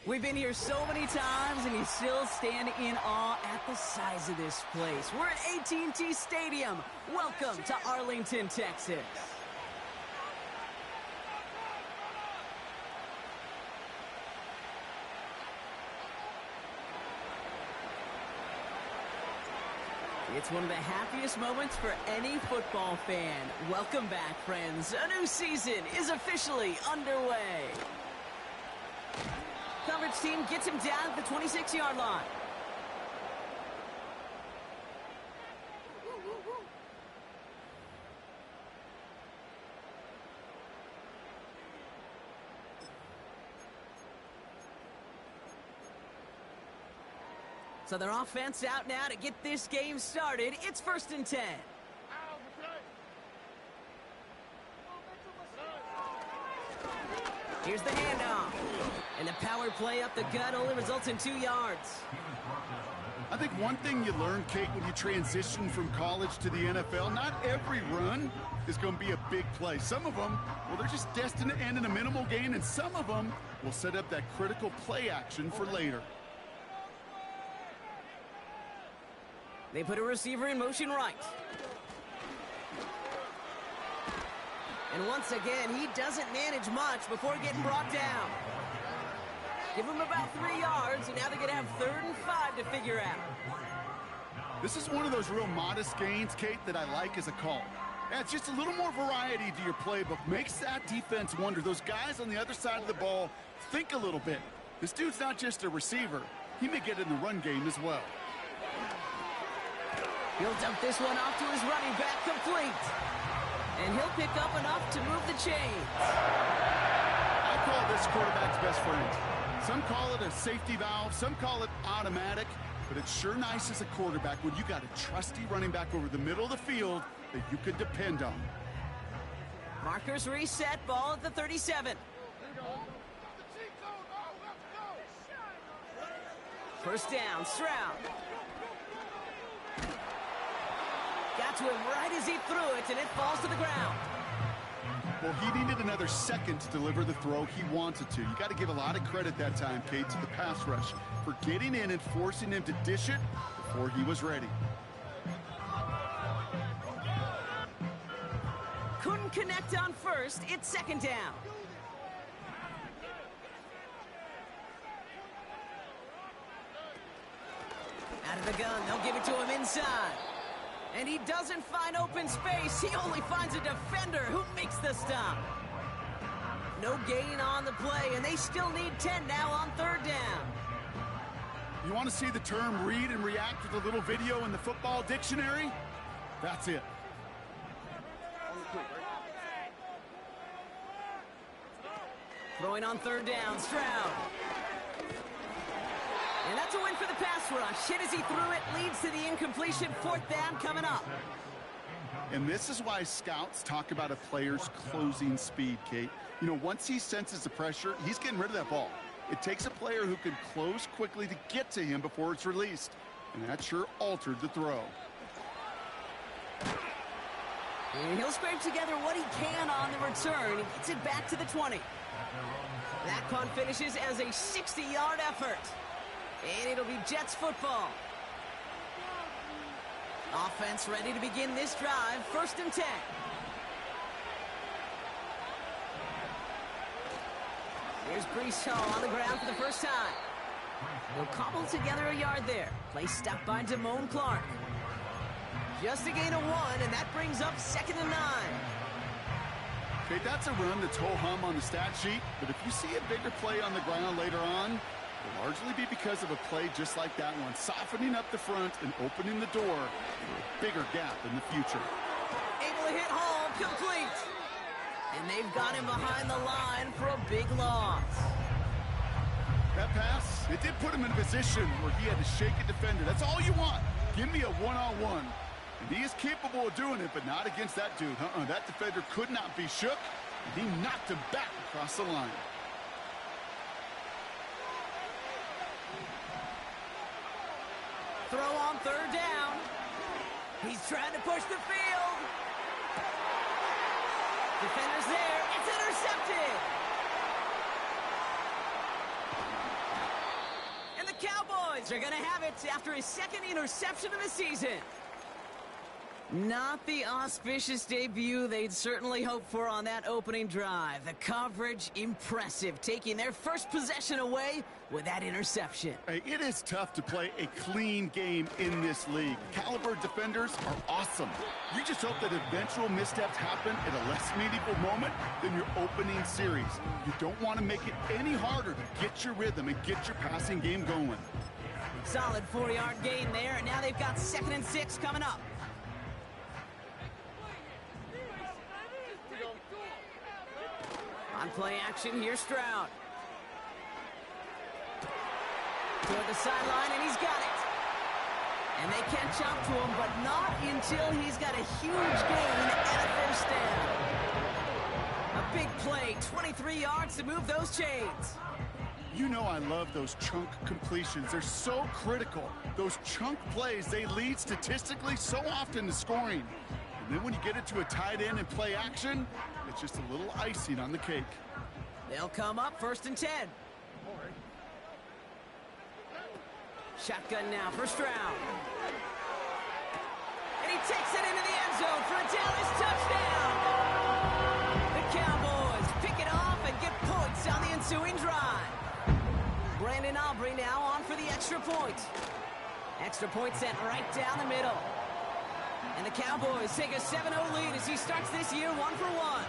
We've been here so many times, and you still stand in awe at the size of this place. We're at AT&T Stadium. Welcome to Arlington, Texas. It's one of the happiest moments for any football fan. Welcome back, friends. A new season is officially underway. Coverage team gets him down at the 26-yard line. So their offense out now to get this game started. It's 1st and 10. Here's the handoff. And the power play up the gut only results in 2 yards. I think one thing you learn, Kate, when you transition from college to the NFL, not every run is going to be a big play. Some of them, well, they're just destined to end in a minimal gain, and some of them will set up that critical play action for later. They put a receiver in motion right. And once again, he doesn't manage much before getting brought down. Give him about 3 yards, and now they're going to have 3rd and 5 to figure out. This is one of those real modest gains, Kate, that I like as a call. Yeah, it's just a little more variety to your playbook. Makes that defense wonder. Those guys on the other side of the ball think a little bit. This dude's not just a receiver. He may get in the run game as well. He'll dump this one off to his running back, complete. And he'll pick up enough to move the chains. I call this quarterback's best friend. Some call it a safety valve, some call it automatic, but it's sure nice as a quarterback when you got a trusty running back over the middle of the field that you can depend on. Markers reset, ball at the 37. First down, Stroud. Got to him right as he threw it, and it falls to the ground. Well, he needed another second to deliver the throw he wanted to. You got to give a lot of credit that time, Kate, to the pass rush for getting in and forcing him to dish it before he was ready. Couldn't connect on first. It's 2nd down. Out of the gun, they'll give it to him inside. And he doesn't find open space. He only finds a defender who makes the stop. No gain on the play, and they still need 10 now on 3rd down. You want to see the term read and react with a little video in the football dictionary? That's it. Throwing on 3rd down, Stroud. And that's a win for the pass rush. Hit as he threw it, leads to the incompletion. 4th down coming up. And this is why scouts talk about a player's closing speed, Kate. You know, once he senses the pressure, he's getting rid of that ball. It takes a player who can close quickly to get to him before it's released. And that sure altered the throw. And he'll scrape together what he can on the return. He gets it back to the 20. That punt finishes as a 60-yard effort. And it'll be Jets football. Offense ready to begin this drive. 1st and 10. Here's Brees Hall on the ground for the first time. He'll cobble together a yard there. Play stopped by Damone Clark. Just a gain of 1, and that brings up 2nd and 9. Okay, that's a run that's ho-hum on the stat sheet, but if you see a bigger play on the ground later on, will largely be because of a play just like that one, softening up the front and opening the door for a bigger gap in the future. Able to hit Hall, complete. And they've got him behind the line for a big loss. That pass, it did put him in a position where he had to shake a defender. That's all you want. Give me a one-on-one. And he is capable of doing it, but not against that dude. That defender could not be shook, and he knocked him back across the line. Throw on 3rd down. He's trying to push the field. Defender's there. It's intercepted. Cowboys are going to have it after his second interception of the season. Not the auspicious debut they'd certainly hoped for on that opening drive. The coverage, impressive, taking their first possession away with that interception. Hey, it is tough to play a clean game in this league. Caliber defenders are awesome. You just hope that eventual missteps happen at a less meaningful moment than your opening series. You don't want to make it any harder to get your rhythm and get your passing game going. Solid 4-yard gain there, and now they've got 2nd and 6 coming up. On play action, here's Stroud. Toward the sideline, and he's got it. And they catch up to him, but not until he's got a huge gain and a first down. A big play, 23 yards to move those chains. You know I love those chunk completions. They're so critical. Those chunk plays, they lead statistically so often to scoring. And then when you get it to a tight end and play action, it's just a little icing on the cake. They'll come up 1st and 10. Shotgun now for Stroud. And he takes it into the end zone for a Dallas touchdown. The Cowboys pick it off and get points on the ensuing drive. Brandon Aubrey now on for the extra point. Extra point sent right down the middle. And the Cowboys take a 7-0 lead as he starts this year 1-for-1.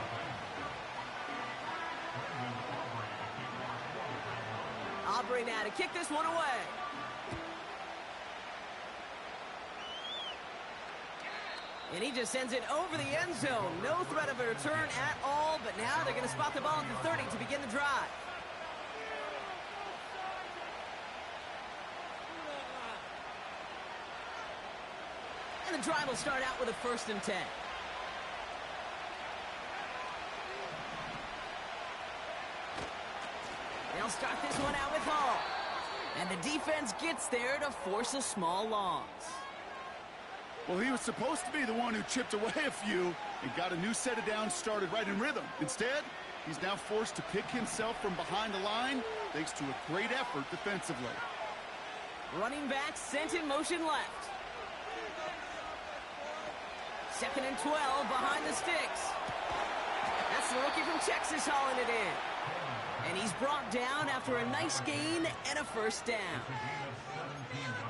Aubrey now to kick this one away. And he just sends it over the end zone. No threat of a return at all, but now they're going to spot the ball at the 30 to begin the drive. And the drive will start out with a 1st and 10. They'll start this one out with Hall. And the defense gets there to force a small loss. Well, he was supposed to be the one who chipped away a few and got a new set of downs started right in rhythm. Instead, he's now forced to pick himself from behind the line thanks to a great effort defensively. Running back sent in motion left. 2nd and 12 behind the sticks. That's the rookie from Texas hauling it in. And he's brought down after a nice gain and a first down.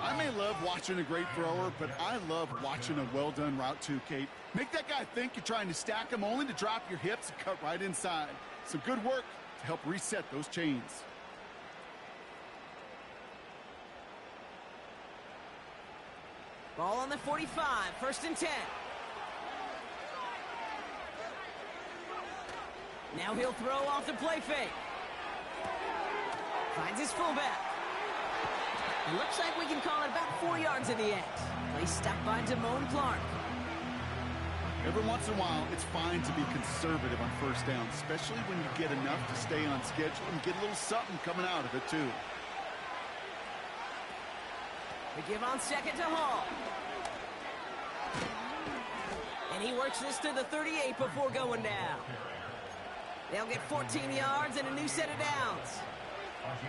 I may love watching a great thrower, but I love watching a well-done route too, Kate. Make that guy think you're trying to stack him only to drop your hips and cut right inside. Some good work to help reset those chains. Ball on the 45, 1st and 10. Now he'll throw off the play fake. Finds his fullback. It looks like we can call it about 4 yards in the end. Play stopped by Damone Clark. Every once in a while, it's fine to be conservative on first down, especially when you get enough to stay on schedule and get a little something coming out of it, too. We give on 2nd to Hall. And he works this to the 38 before going down. They'll get 14 yards and a new set of downs.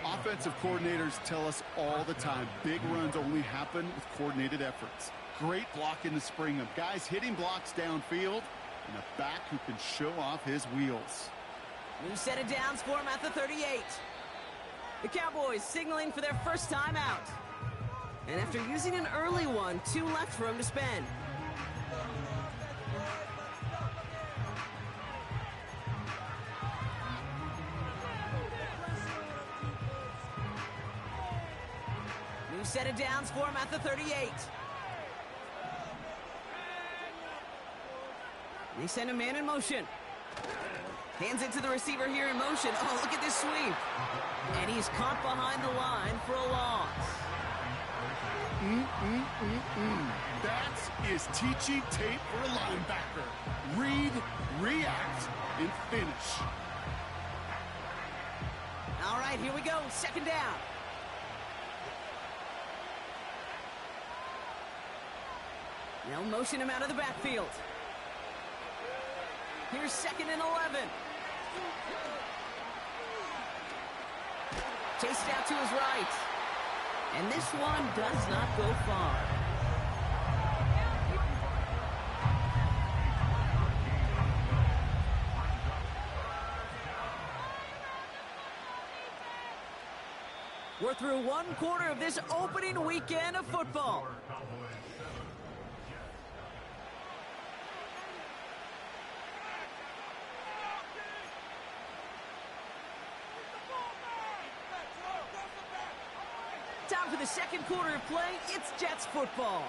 Offensive coordinators tell us all the time, big runs only happen with coordinated efforts. Great block in the spring of guys hitting blocks downfield and a back who can show off his wheels. New set of downs for him at the 38. The Cowboys signaling for their first time out. And after using an early one, 2 left for him to spend. New set of downs for him at the 38. They send a man in motion. Hands it to the receiver here in motion. Oh, look at this sweep. And he's caught behind the line for a loss. That is teaching tape for a linebacker. Read, react, and finish. All right, here we go. 2nd down. They'll motion him out of the backfield. Here's 2nd and 11. Chased out to his right. And this one does not go far. We're through one quarter of this opening weekend of football. Time for the second quarter of play. It's Jets football.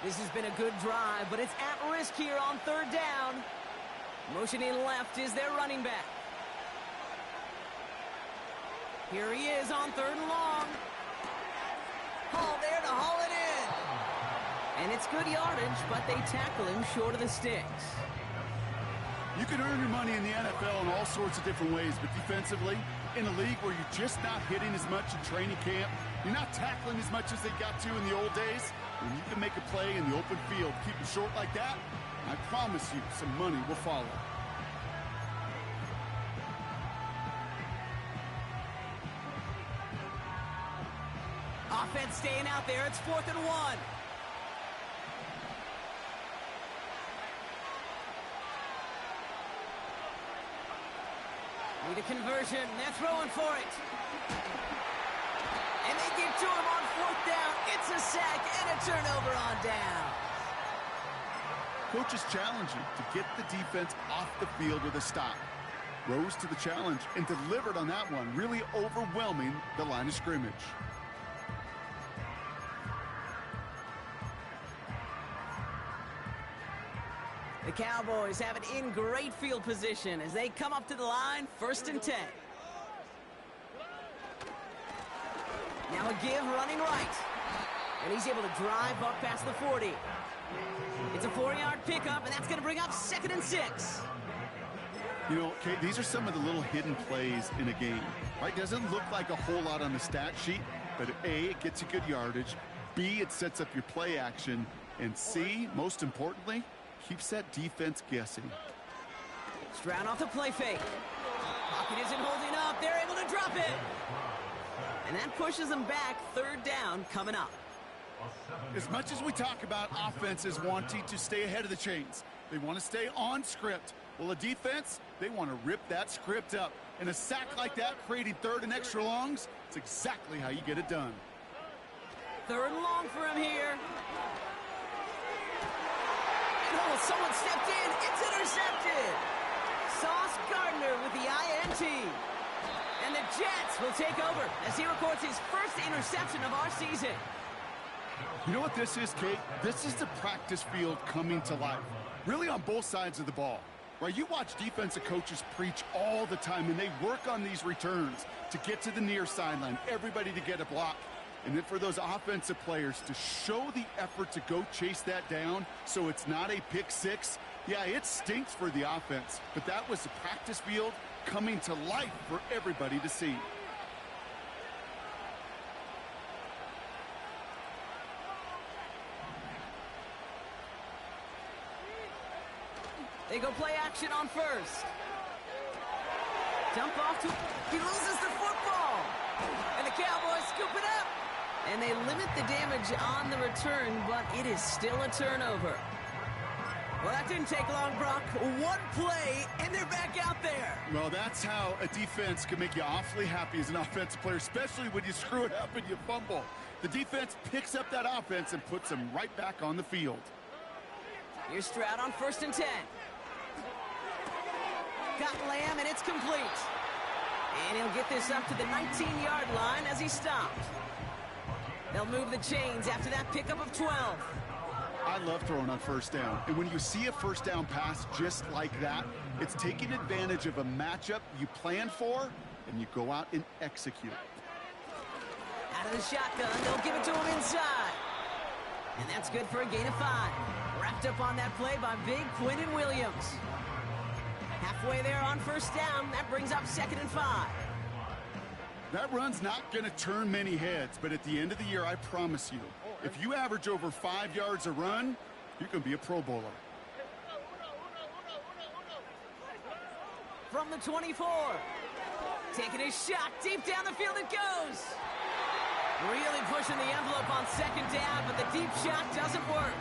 This has been a good drive, but it's at risk here on third down. Motioning left is their running back. Here he is on third and long. Hall there to haul it in. And it's good yardage, but they tackle him short of the sticks. You can earn your money in the NFL in all sorts of different ways, but defensively, in a league where you're just not hitting as much in training camp, you're not tackling as much as they got to in the old days, when you can make a play in the open field, keep them short like that, I promise you some money will follow. Offense staying out there. It's 4th and 1. Need a conversion. They're throwing for it. And they get to him on 4th down. It's a sack and a turnover on down. Coaches challenge you to get the defense off the field with a stop. Rose to the challenge and delivered on that one, really overwhelming the line of scrimmage. The Cowboys have it in great field position as they come up to the line, 1st and 10. Now a give running right. And he's able to drive up past the 40. It's a 4-yard pickup, and that's going to bring up 2nd and 6. You know, Kate, these are some of the little hidden plays in a game, right? Doesn't look like a whole lot on the stat sheet, but A, it gets you good yardage. B, it sets up your play action. And C, most importantly, keeps that defense guessing. Stroud off the play fake. Pocket isn't holding up. They're able to drop it. And that pushes them back. 3rd down coming up. As much as we talk about offenses wanting to stay ahead of the chains, they want to stay on script. Well, a defense, they want to rip that script up. And a sack like that, creating 3rd and extra longs, it's exactly how you get it done. 3rd and long for him here. Oh, someone stepped in. It's intercepted. Sauce Gardner with the INT. And the Jets will take over as he records his first interception of our season. You know what this is, Kate? This is the practice field coming to life. Really on both sides of the ball. Right? You watch defensive coaches preach all the time, and they work on these returns to get to the near sideline, everybody to get a block. And then for those offensive players to show the effort to go chase that down so it's not a pick six, yeah, it stinks for the offense. But that was the practice field coming to life for everybody to see. They go play action on 1st. Dump off to... He loses the football. And the Cowboys scoop it up. And they limit the damage on the return, but it is still a turnover. Well, that didn't take long, Brock. One play, and they're back out there. Well, that's how a defense can make you awfully happy as an offensive player, especially when you screw it up and you fumble. The defense picks up that offense and puts them right back on the field. Here's Stroud on 1st and 10. Got Lamb, and it's complete. And he'll get this up to the 19-yard line as he stopped. They'll move the chains after that pickup of 12. I love throwing on 1st down. And when you see a 1st down pass just like that, it's taking advantage of a matchup you planned for, and you go out and execute. Out of the shotgun, they'll give it to him inside. And that's good for a gain of 5. Wrapped up on that play by big Quinton Williams. Halfway there on 1st down, that brings up 2nd and 5. That run's not going to turn many heads, but at the end of the year, I promise you, if you average over 5 yards a run, you're going to be a Pro Bowler. From the 24. Taking a shot deep down the field it goes. Really pushing the envelope on second down, but the deep shot doesn't work.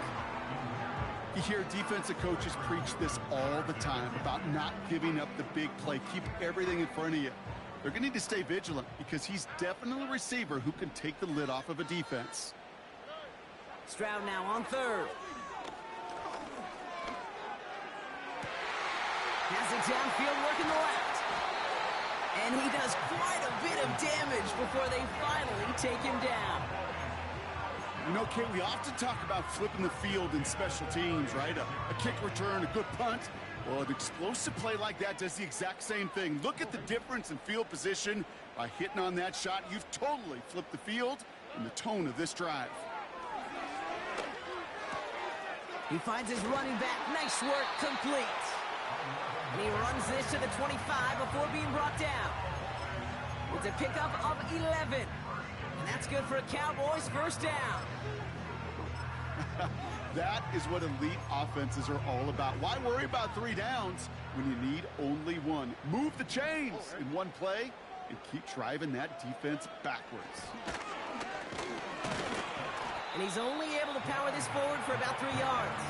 You hear defensive coaches preach this all the time about not giving up the big play. Keep everything in front of you. They're going to need to stay vigilant because he's definitely a receiver who can take the lid off of a defense. Stroud now on third. Has it downfield, working the left. And he does quite a bit of damage before they finally take him down. You know, Kate, we often talk about flipping the field in special teams, right? A kick return, a good punt. Well, an explosive play like that does the exact same thing. Look at the difference in field position. By hitting on that shot, you've totally flipped the field and the tone of this drive. He finds his running back. Nice work, complete. And he runs this to the 25 before being brought down. It's a pickup of 11. And that's good for a Cowboys first down. That is what elite offenses are all about. Why worry about 3 downs when you need only 1? Move the chains in one play and keep driving that defense backwards. And he's only able to power this forward for about 3 yards.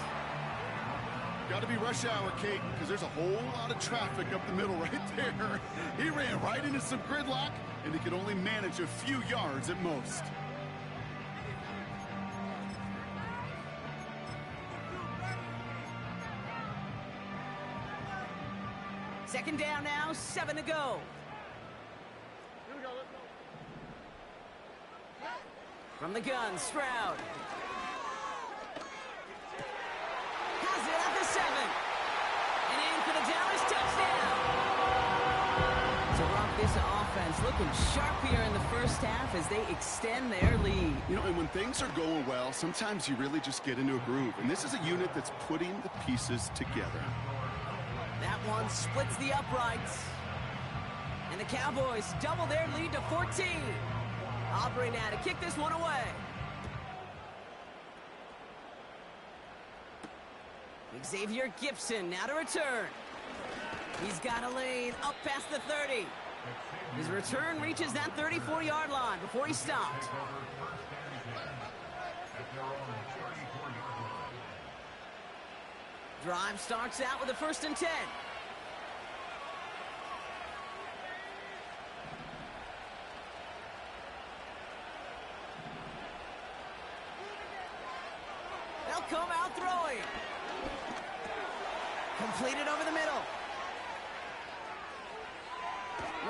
Got to be rush hour, Kate, because there's a whole lot of traffic up the middle right there. He ran right into some gridlock, and he could only manage a few yards at most. Second down now, 7 to go. From the gun, Stroud. Has it at the 7. And in for the Dallas touchdown. To rock this offense, looking sharp here in the first half as they extend their lead. You know, and when things are going well, sometimes you really just get into a groove. And this is a unit that's putting the pieces together. That one splits the uprights. And the Cowboys double their lead to 14. Aubrey now to kick this one away. Xavier Gibson now to return. He's got a lane up past the 30. His return reaches that 34-yard line before he stopped. Drive starts out with a 1st and 10. They'll come out throwing. Completed over the middle.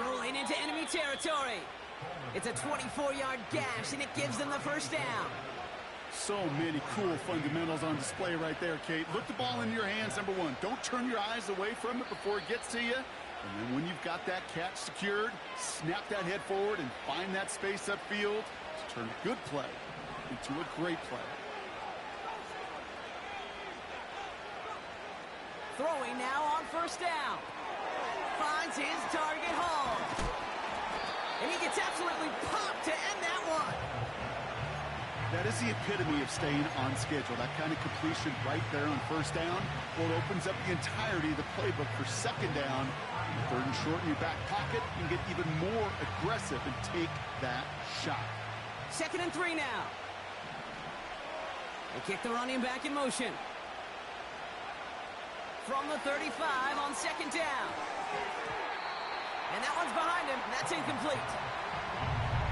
Rolling into enemy territory. It's a 24-yard gash, and it gives them the first down. So many cool fundamentals on display right there, Kate. Look the ball in your hands, number 1. Don't turn your eyes away from it before it gets to you. And then when you've got that catch secured, snap that head forward and find that space upfield to turn a good play into a great play. Throwing now on 1st down. Finds his target Hall. And he gets absolutely popped to end that one. That is the epitome of staying on schedule. That kind of completion right there on 1st down. Well, it opens up the entirety of the playbook for 2nd down. 3rd and short in your back pocket. You can get even more aggressive and take that shot. 2nd and 3 now. They kick the running back in motion. From the 35 on 2nd down. And that one's behind him. That's incomplete.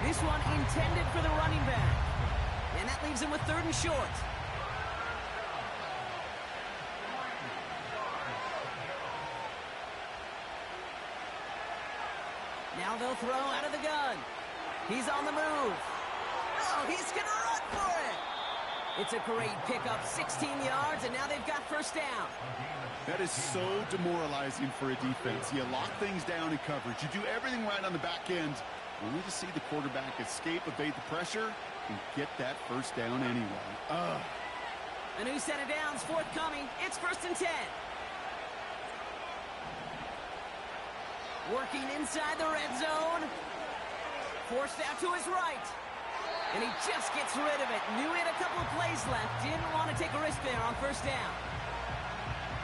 This one intended for the running back. And that leaves him with 3rd and short. Now they'll throw out of the gun. He's on the move. Oh, he's going to run for it. It's a great pickup, 16 yards, and now they've got 1st down. That is so demoralizing for a defense. You lock things down in coverage. You do everything right on the back end, only to see the quarterback escape, evade the pressure, and get that 1st down anyway. A new set of downs forthcoming. It's 1st and 10. Working inside the red zone. Forced out to his right. And he just gets rid of it. Knew he had a couple of plays left. Didn't want to take a risk there on 1st down.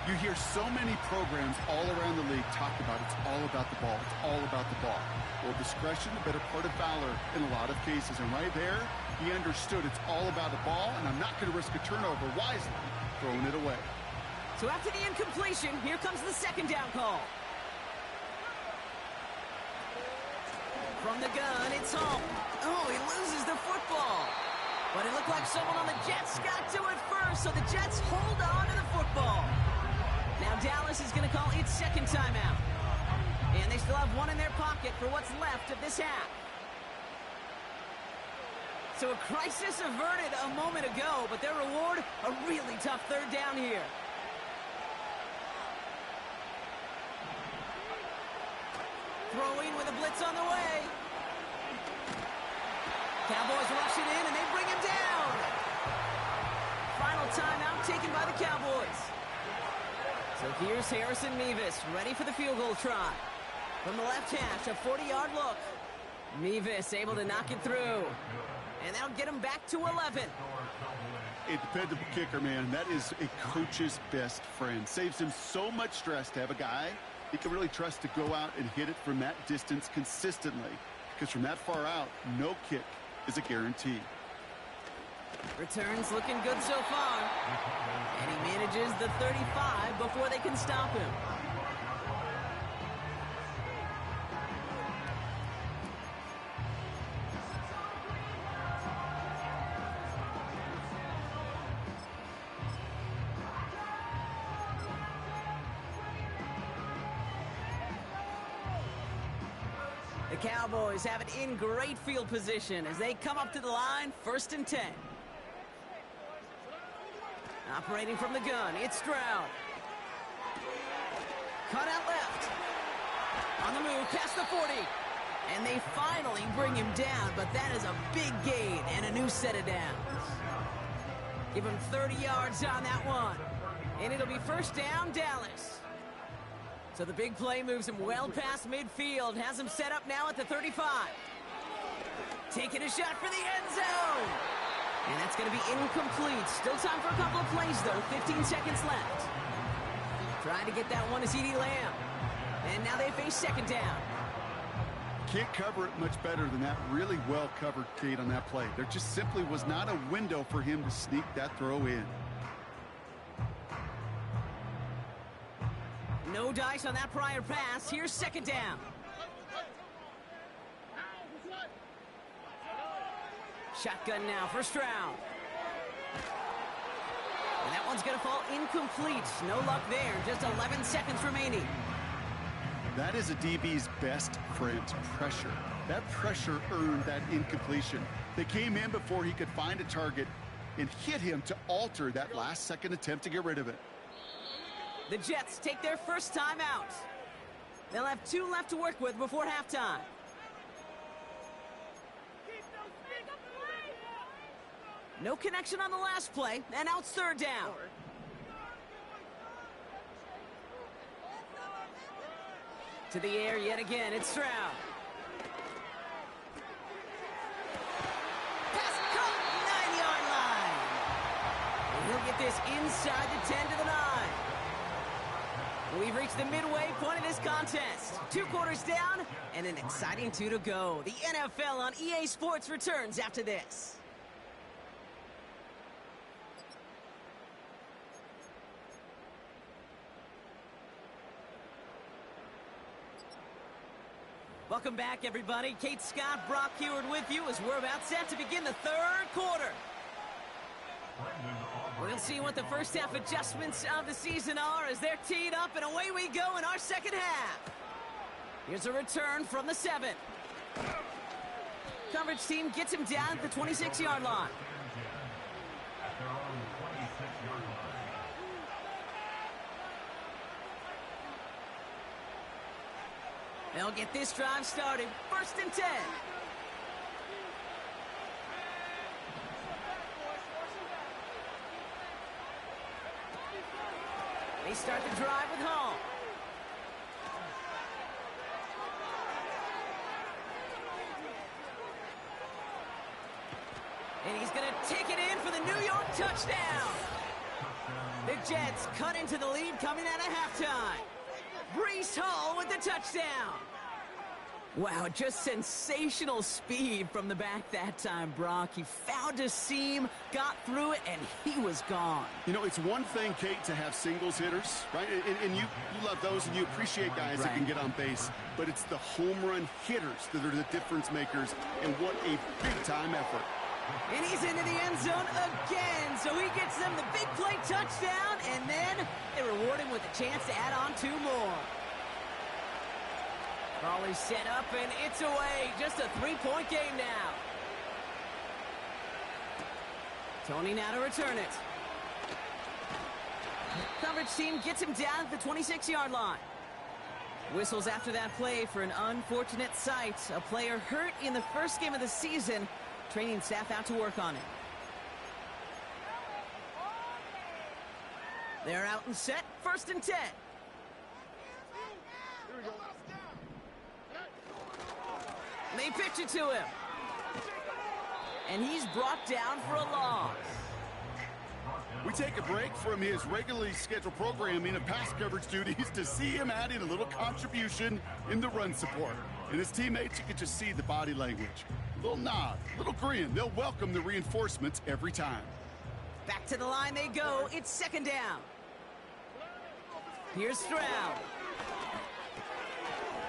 You hear so many programs all around the league talk about it's all about the ball. It's all about the ball. Well, discretion, the better part of valor in a lot of cases. And right there, he understood it's all about the ball, and I'm not going to risk a turnover, wisely throwing it away. So after the incompletion, here comes the second down call. From the gun, it's Hall. Oh, he loses the football. But it looked like someone on the Jets got to it first, so the Jets hold on to the football. Now Dallas is going to call its second timeout. And they still have one in their pocket for what's left of this half. So a crisis averted a moment ago, but their reward, a really tough third down here. Throwing with a blitz on the way. Cowboys rush it in, and they bring him down. Final timeout taken by the Cowboys. So here's Harrison Mevis, ready for the field goal try. From the left hash, a 40-yard look. Mevis able to knock it through. And that'll get him back to 11. A dependable kicker, man. That is a coach's best friend. Saves him so much stress to have a guy he can really trust to go out and hit it from that distance consistently. Because from that far out, no kick is a guarantee. Returns looking good so far. And he manages the 35 before they can stop him. The Cowboys have it in great field position as they come up to the line, 1st and 10. Operating from the gun, it's Stroud. Cut out left. On the move, past the 40. And they finally bring him down, but that is a big gain and a new set of downs. Give him 30 yards on that one. And it'll be 1st down, Dallas. So the big play moves him well past midfield, has him set up now at the 35. Taking a shot for the end zone. And that's going to be incomplete. Still time for a couple of plays, though. 15 seconds left. Trying to get that one to CeeDee Lamb. And now they face 2nd down. Can't cover it much better than that. Really well covered, Kate, on that play. There just simply was not a window for him to sneak that throw in. No dice on that prior pass. Here's 2nd down. Shotgun now for Stroud. And that one's going to fall incomplete. No luck there. Just 11 seconds remaining. That is a DB's best friend, pressure. That pressure earned that incompletion. They came in before he could find a target and hit him to alter that last-second attempt to get rid of it. The Jets take their first time out. They'll have 2 left to work with before halftime. No connection on the last play, and now it's 3rd down. To the air yet again, it's Stroud. Pass caught, 9-yard line. And he'll get this inside the 10 to the 9. We've reached the midway point of this contest. 2 quarters down and an exciting 2 to go. The NFL on EA Sports returns after this. Welcome back, everybody. Kate Scott, Brock Heward with you as we're about set to begin the 3rd quarter. We'll see what the first half adjustments of the season are as they're teed up, and away we go in our second half. Here's a return from the 7. Coverage team gets him down at the 26-yard line. They'll get this drive started. 1st and 10. They start the drive with Hall. And he's going to take it in for the New York touchdown. The Jets cut into the lead coming out of halftime. Breece Hall with the touchdown. Wow, just sensational speed from the back that time, Brock. He found a seam, got through it, and he was gone. You know, it's one thing, Kate, to have singles hitters, right? And you love those, and you appreciate guys that can get on base. But it's the home run hitters that are the difference makers, and what a big-time effort. And he's into the end zone again, so he gets them the big play touchdown, and then they reward him with a chance to add on 2 more. Crawley set up, and it's away. Just a 3-point game now. Tony now to return it. Coverage team gets him down at the 26-yard line. Whistles after that play for an unfortunate sight. A player hurt in the first game of the season. Training staff out to work on it. They're out and set. 1st and 10. They pitch it to him. And he's brought down for a loss. We take a break from his regularly scheduled programming of pass coverage duties to see him adding a little contribution in the run support. And his teammates, you can just see the body language. Little nod, little grin. They'll welcome the reinforcements every time. Back to the line they go. It's 2nd down. Here's Stroud.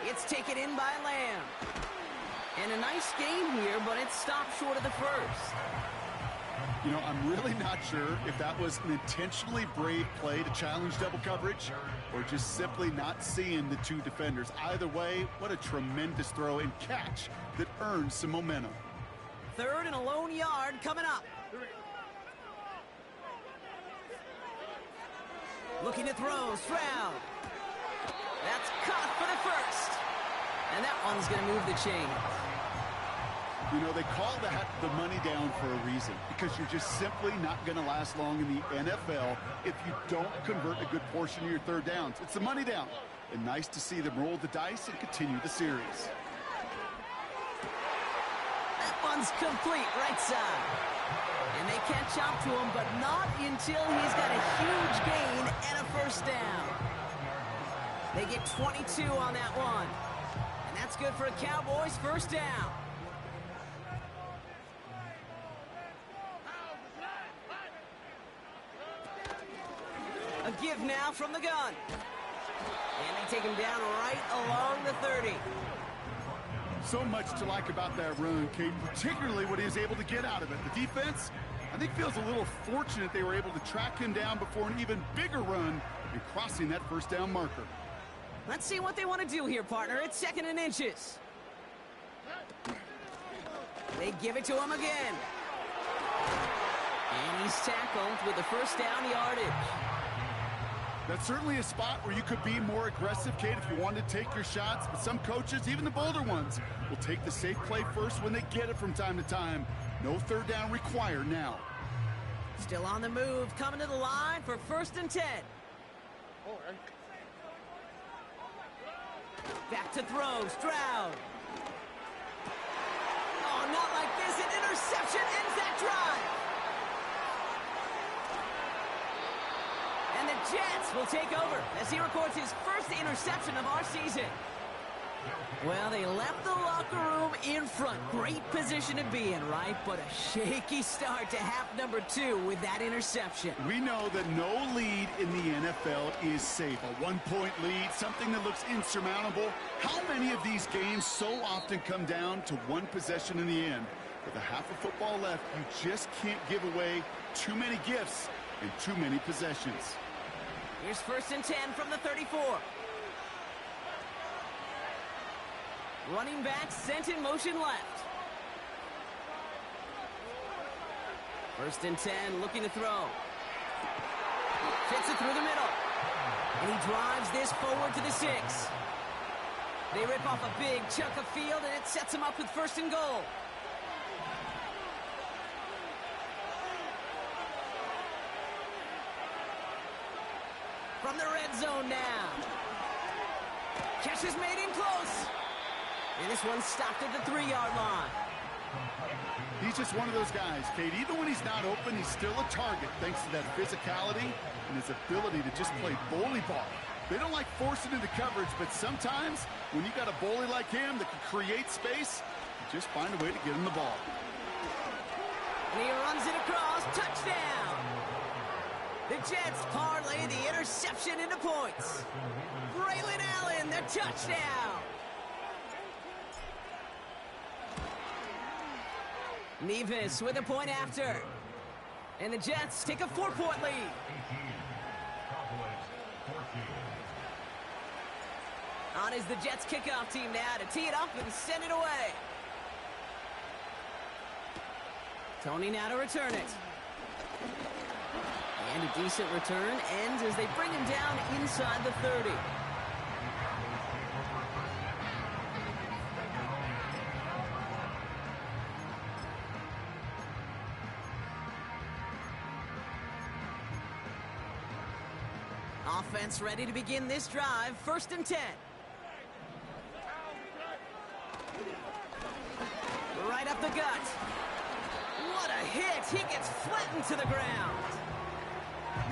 It's taken in by Lamb. And a nice game here, but it stopped short of the first. You know, I'm really not sure if that was an intentionally brave play to challenge double coverage or just simply not seeing the 2 defenders. Either way, what a tremendous throw and catch that earns some momentum. 3rd and a lone yard coming up. Looking to throw, Stroud. That's caught for the first. And that one's going to move the chain. You know, they call that the money down for a reason, because you're just simply not going to last long in the NFL if you don't convert a good portion of your 3rd downs. It's the money down. And nice to see them roll the dice and continue the series. That one's complete, right side. And they catch up to him, but not until he's got a huge gain and a 1st down. They get 22 on that one. And that's good for a Cowboys 1st down. A give now from the gun. And they take him down right along the 30. So much to like about that run, Kate, particularly what he was able to get out of it. The defense, I think, feels a little fortunate they were able to track him down before an even bigger run and crossing that 1st down marker. Let's see what they want to do here, partner. It's 2nd and inches. They give it to him again. And he's tackled with the 1st down yardage. That's certainly a spot where you could be more aggressive, Kate, if you wanted to take your shots. But some coaches, even the bolder ones, will take the safe play first when they get it from time to time. No 3rd down required now. Still on the move, coming to the line for 1st and 10. Back to throw, Stroud. Oh, not like this. An interception ends that drive. And the Jets will take over as he records his 1st interception of our season. Well, they left the locker room in front. Great position to be in, right? But a shaky start to half number 2 with that interception. We know that no lead in the NFL is safe. A 1-point lead, something that looks insurmountable. How many of these games so often come down to one possession in the end? With a half of football left, you just can't give away too many gifts and too many possessions. Here's 1st and 10 from the 34. Running back sent in motion left. 1st and 10, looking to throw. Fits it through the middle. And he drives this forward to the 6. They rip off a big chunk of field, and it sets him up with 1st and goal. From the red zone now. Catch is made in close. And this one stopped at the 3-yard line. He's just one of those guys, Kate. Even when he's not open, he's still a target thanks to that physicality and his ability to just play bully ball. They don't like forcing into coverage, but sometimes when you got a bully like him that can create space, you just find a way to get him the ball. And he runs it across. Touchdown! The Jets parlay the interception into points. Braylon Allen, the touchdown! Nevis with a point after. And the Jets take a 4-point lead. On is the Jets kickoff team now to tee it up and send it away. Tony now to return it. And a decent return ends as they bring him down inside the 30. Offense ready to begin this drive. 1st and 10. Right up the gut. What a hit. He gets flattened to the ground.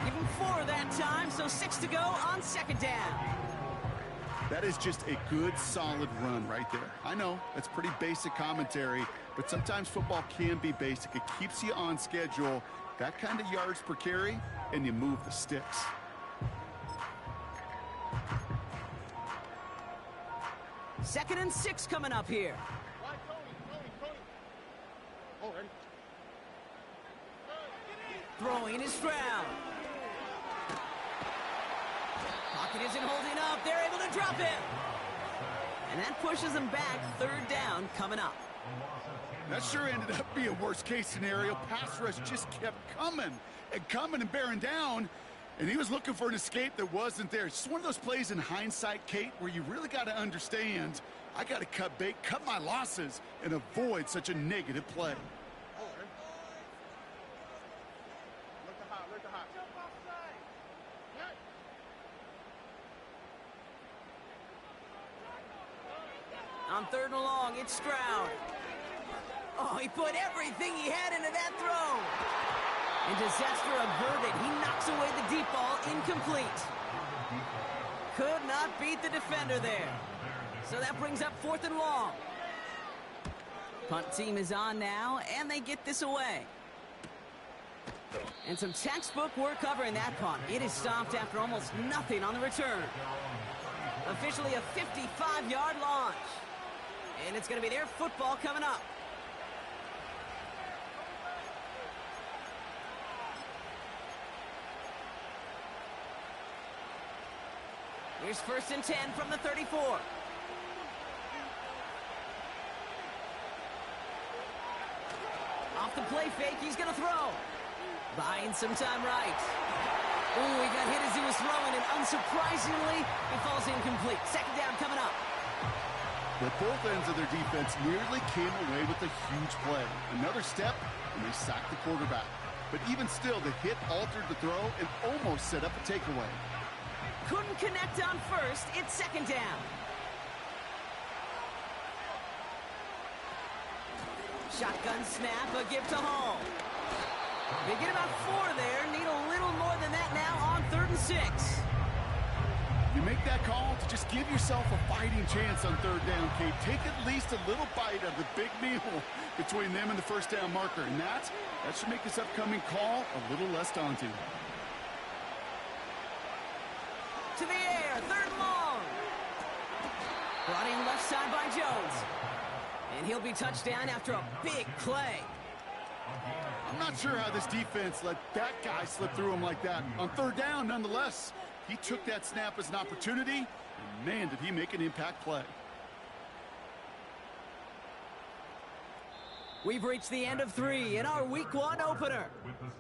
Give him 4 that time, so 6 to go on 2nd down. That is just a good, solid run right there. I know, that's pretty basic commentary, but sometimes football can be basic. It keeps you on schedule, that kind of yards per carry, and you move the sticks. Second and 6 coming up here. Throwing is Stroud. Pocket isn't holding up. They're able to drop him. And that pushes them back. 3rd down coming up. That sure ended up being a worst-case scenario. Pass rush just kept coming and bearing down. And he was looking for an escape that wasn't there. It's just one of those plays in hindsight, Kate, where you really got to understand, I got to cut bait, cut my losses, and avoid such a negative play. On 3rd and long, it's Stroud. Oh, he put everything he had into that throw. And disaster averted. He knocks away the deep ball, incomplete. Could not beat the defender there. So that brings up 4th and long. Punt team is on now, and they get this away. And some textbook work covering that punt. It is stopped after almost nothing on the return. Officially a 55-yard launch. And it's going to be their football coming up. Here's 1st and 10 from the 34. Off the play fake, he's going to throw. Buying some time right. Ooh, he got hit as he was throwing, and unsurprisingly, he falls incomplete. 2nd down coming up. Well, both ends of their defense nearly came away with a huge play. Another step, and they sacked the quarterback. But even still, the hit altered the throw and almost set up a takeaway. Couldn't connect on 1st. It's 2nd down. Shotgun snap, a give to Hall. They get about 4 there. Need a little more than that now on 3rd and 6. You make that call to just give yourself a fighting chance on 3rd down, Kate. Take at least a little bite of the big meal between them and the 1st down marker. And that should make this upcoming call a little less daunting. To the air, 3rd and long. Brought in left side by Jones. And he'll be touched down after a big play. I'm not sure how this defense let that guy slip through him like that. On 3rd down, nonetheless, he took that snap as an opportunity, and man, did he make an impact play. We've reached the end of 3 in our Week 1 opener.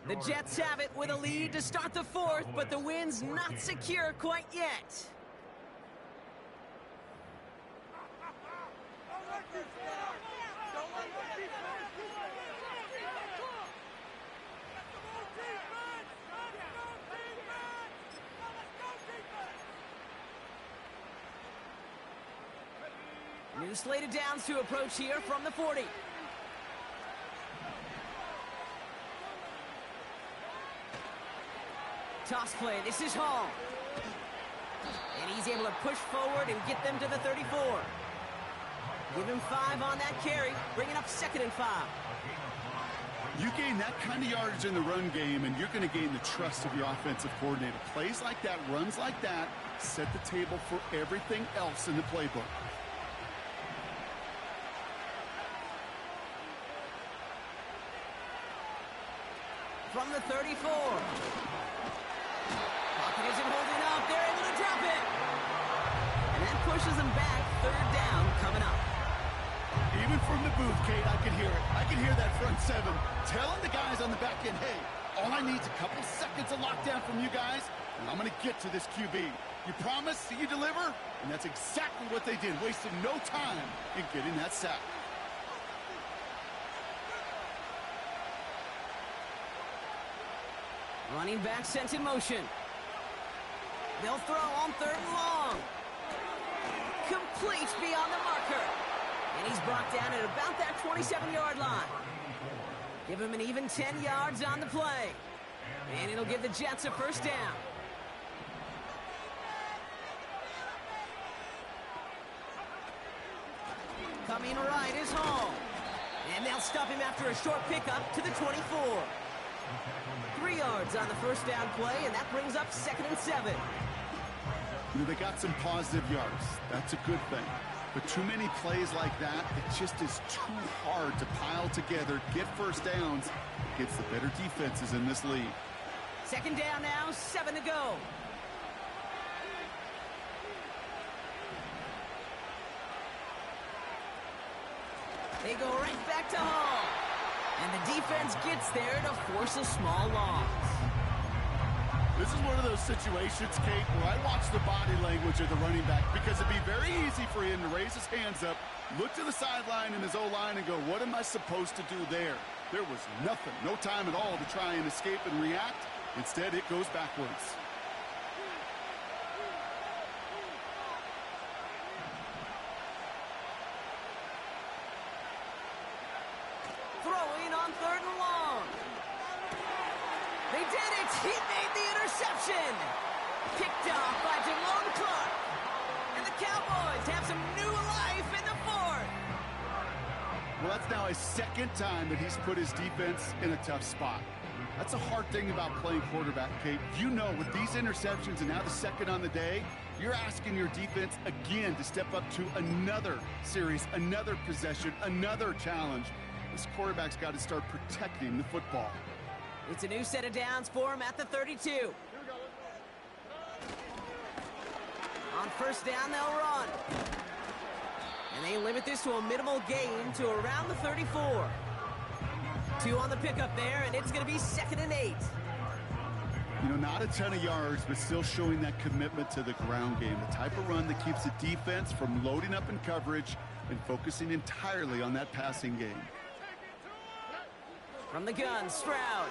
The Jets have it with a lead to start the 4th, but the win's not secure quite yet. New slated downs to approach here from the 40. Toss play. This is Hall. And he's able to push forward and get them to the 34. Give him 5 on that carry, bringing up 2nd and 5. You gain that kind of yardage in the run game, and you're going to gain the trust of your offensive coordinator. Plays like that, runs like that, set the table for everything else in the playbook. From the 34. Pocket isn't holding up. They're able to drop it. And that pushes them back. 3rd down coming up. Even from the booth, Kate, I can hear it. I can hear that front 7 telling the guys on the back end, hey, all I need is a couple seconds of lockdown from you guys, and I'm going to get to this QB. You promise, you deliver, and that's exactly what they did, wasting no time in getting that sack. Running back sent in motion. They'll throw on 3rd and long. Complete beyond the marker. And he's brought down at about that 27-yard line. Give him an even 10 yards on the play. And it'll give the Jets a 1st down. Coming right is Hall. And they'll stop him after a short pickup to the 24. 3 yards on the 1st down play, and that brings up 2nd and 7. You know, they got some positive yards. That's a good thing. But too many plays like that, it just is too hard to pile together, get 1st downs against the better defenses in this league. 2nd down now, 7 to go. They go right back to Hall. And the defense gets there to force a small loss. This is one of those situations, Kate, where I watch the body language of the running back, because it'd be very easy for him to raise his hands up, look to the sideline in his O-line and go, what am I supposed to do there? There was nothing, no time at all to try and escape and react. Instead, it goes backwards. Throwing on 3rd and long. They did it! He made the interception! Picked off by Jamone Clark. And the Cowboys have some new life in the 4th. Well, that's now his 2nd time that he's put his defense in a tough spot. That's a hard thing about playing quarterback, Kate. You know, with these interceptions and now the 2nd on the day, you're asking your defense again to step up to another series, another possession, another challenge. This quarterback's got to start protecting the football. It's a new set of downs for him at the 32. On 1st down, they'll run. And they limit this to a minimal gain to around the 34. 2 on the pickup there, and it's going to be 2nd and 8. You know, not a ton of yards, but still showing that commitment to the ground game. The type of run that keeps the defense from loading up in coverage and focusing entirely on that passing game. From the gun, Stroud.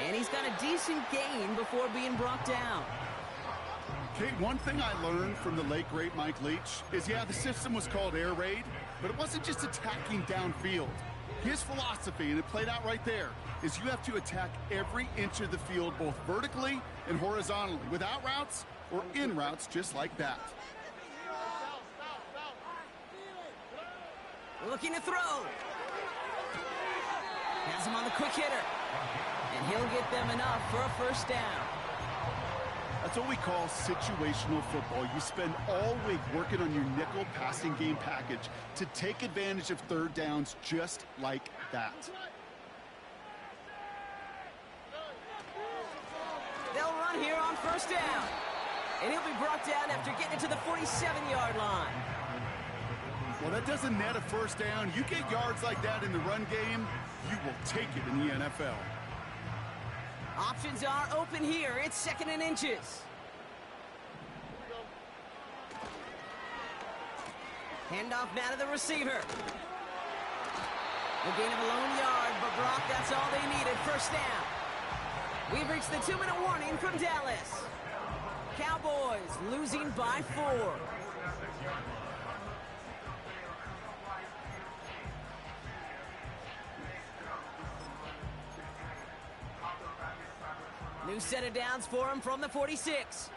And he's got a decent gain before being brought down. Kate, one thing I learned from the late, great Mike Leach is, yeah, the system was called air raid, but it wasn't just attacking downfield. His philosophy, and it played out right there, is you have to attack every inch of the field, both vertically and horizontally, without routes or in routes just like that. Looking to throw. Has him on the quick hitter. And he'll get them enough for a 1st down. That's what we call situational football. You spend all week working on your nickel passing game package to take advantage of 3rd downs just like that. They'll run here on 1st down. And he'll be brought down after getting it to the 47-yard line. Well, that doesn't net a 1st down. You get yards like that in the run game, you will take it in the NFL. Options are open here. It's 2nd and inches. Handoff now to the receiver. A gain of a lone yard, but Brock, that's all they needed. 1st down. We've reached the 2-minute warning from Dallas. Cowboys losing by 4. New set of downs for him from the 46.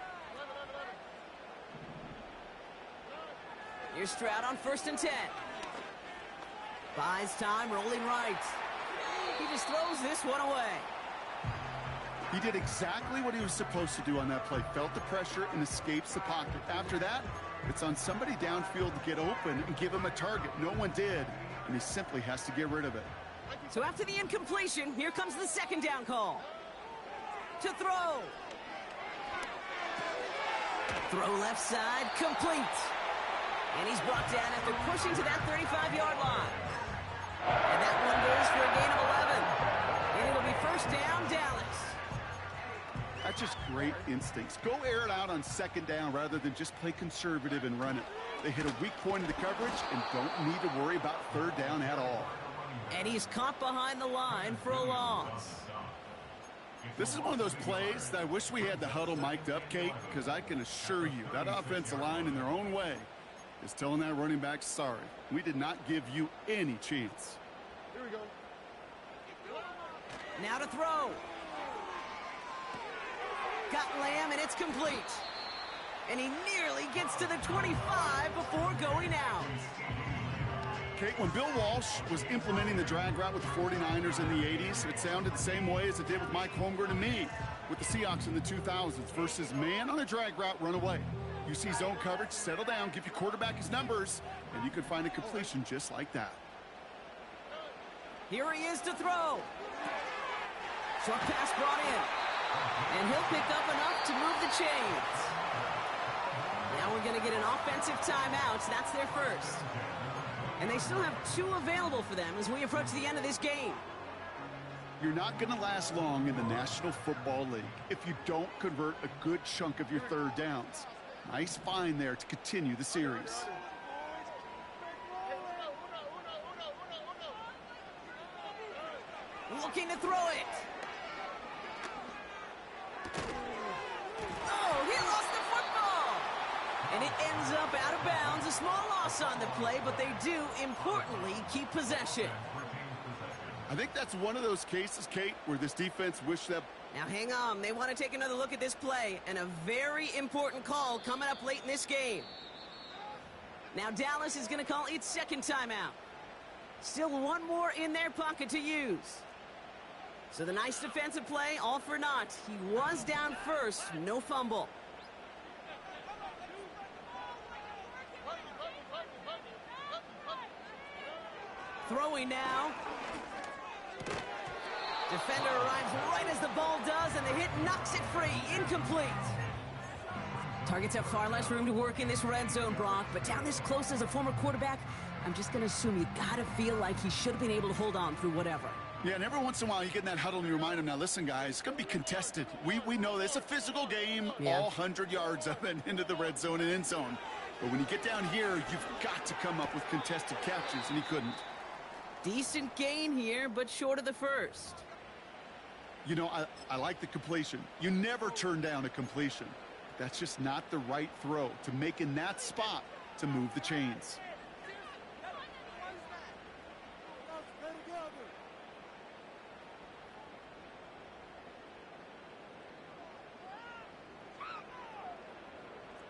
Here's Stroud on 1st and 10. Buys time, rolling right. He just throws this one away. He did exactly what he was supposed to do on that play. Felt the pressure and escapes the pocket. After that, it's on somebody downfield to get open and give him a target. No one did, and he simply has to get rid of it. So after the incompletion, here comes the 2nd down call. To throw. Throw left side, complete. And he's brought down after pushing to that 35-yard line. And that one goes for a gain of 11. And it'll be 1st down, Dallas. That's just great instincts. Go air it out on 2nd down rather than just play conservative and run it. They hit a weak point in the coverage and don't need to worry about 3rd down at all. And he's caught behind the line for a loss. This is one of those plays that I wish we had the huddle mic'd up, Kate, because I can assure you that offensive line in their own way is telling that running back, sorry, we did not give you any chance. Here we go. Now to throw. Got Lamb, and it's complete. And he nearly gets to the 25 before going out. Kate, when Bill Walsh was implementing the drag route with the 49ers in the 80s, it sounded the same way as it did with Mike Holmgren and me with the Seahawks in the 2000s versus man on a drag route, run away. You see zone coverage, settle down, give your quarterback his numbers, and you can find a completion just like that. Here he is to throw. Short pass brought in. And he'll pick up enough to move the chains. Now we're going to get an offensive timeout. That's their first. And they still have 2 available for them as we approach the end of this game. You're not going to last long in the National Football League if you don't convert a good chunk of your 3rd downs. Nice find there to continue the series. Looking to throw it. Oh, he lost the football. And it ends up out of bounds. A small loss on the play, but they do, importantly, keep possession. I think that's one of those cases, Kate, where this defense wished that... Now hang on, they want to take another look at this play, and a very important call coming up late in this game. Now Dallas is going to call its 2nd timeout. Still one more in their pocket to use. So the nice defensive play, all for naught. He was down first, no fumble. Throwing now. Defender arrives right as the ball does, and the hit knocks it free. Incomplete. Targets have far less room to work in this red zone, Brock, but down this close as a former quarterback, I'm just going to assume you got to feel like he should have been able to hold on through whatever. Yeah, and every once in a while you get in that huddle and you remind him, now listen, guys, it's going to be contested. We know this. It's a physical game, all 100 yards of it into the red zone and end zone. But when you get down here, you've got to come up with contested catches, and he couldn't. Decent gain here, but short of the first. You know, I like the completion. You never turn down a completion. That's just not the right throw to make in that spot to move the chains.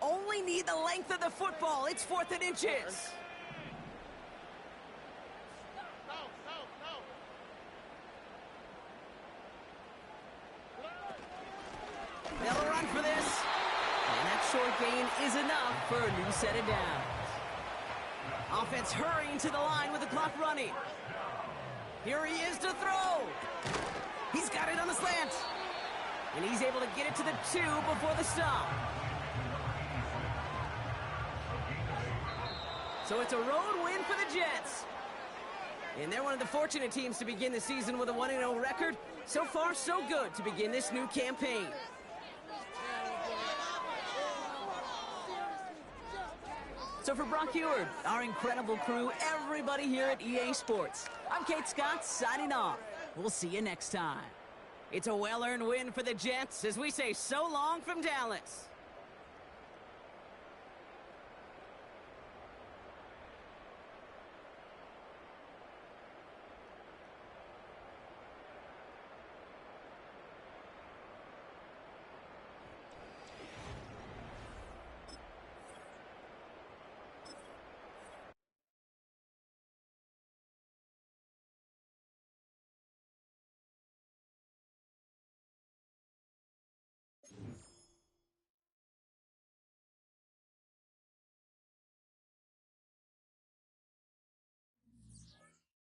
Only need the length of the football. It's 4th and inches. They'll run for this. And that short gain is enough for a new set of downs. Offense hurrying to the line with the clock running. Here he is to throw. He's got it on the slant. And he's able to get it to the 2 before the stop. So it's a road win for the Jets. And they're one of the fortunate teams to begin the season with a 1-0 record. So far, so good to begin this new campaign. So for Brock Heward, our incredible crew, everybody here at EA Sports, I'm Kate Scott signing off. We'll see you next time. It's a well-earned win for the Jets as we say so long from Dallas.